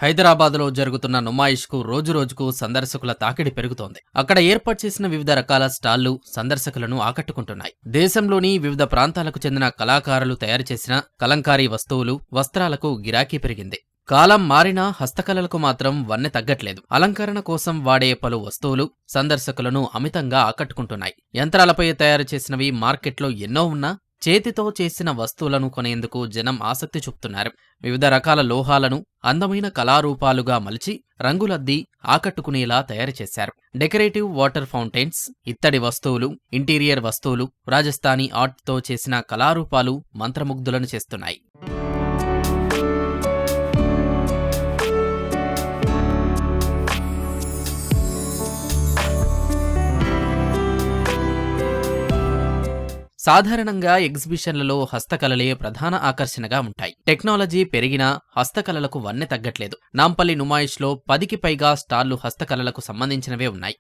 హైదరాబాద్లో జరుగుతున్న నుమాయిష్కు రోజురోజుకు సందర్శకుల తాకిడి పెరుగుతోంది. అక్కడ ఏర్పాటు చేసిన వివిధ రకాల స్టాళ్లు సందర్శకులను ఆకట్టుకుంటున్నాయి. దేశంలోని వివిధ ప్రాంతాలకు చెందిన కళాకారులు తయారు చేసిన కలంకారీ వస్తువులు, వస్త్రాలకు గిరాకీ పెరిగింది. కాలం మారినా హస్తకళలకు మాత్రం వన్నె తగ్గట్లేదు. అలంకరణ కోసం వాడే పలు వస్తువులు సందర్శకులను అమితంగా ఆకట్టుకుంటున్నాయి. యంత్రాలపై తయారు చేసినవి మార్కెట్లో ఎన్నో ఉన్నా చేతితో చేసిన వస్తువులను కొనేందుకు జనం ఆసక్తి చూపుతున్నారు. వివిధ రకాల లోహాలను అందమైన కళారూపాలుగా మలిచి రంగులద్ది ఆకట్టుకునేలా తయారు చేశారు. డెకరేటివ్ వాటర్ ఫౌంటైన్స్, ఇత్తడి వస్తువులు, ఇంటీరియర్ వస్తువులు, రాజస్థానీ ఆర్ట్తో చేసిన కళారూపాలు మంత్రముగ్ధులను చేస్తున్నాయి. సాధారణంగా ఎగ్జిబిషన్లలో హస్తకళలే ప్రధాన ఆకర్షణగా ఉంటాయి. టెక్నాలజీ పెరిగినా హస్తకళలకు వన్నె తగ్గట్లేదు. నాంపల్లి నుమాయిష్లో 10కి పైగా స్టాళ్లు హస్తకళలకు సంబంధించినవే ఉన్నాయి.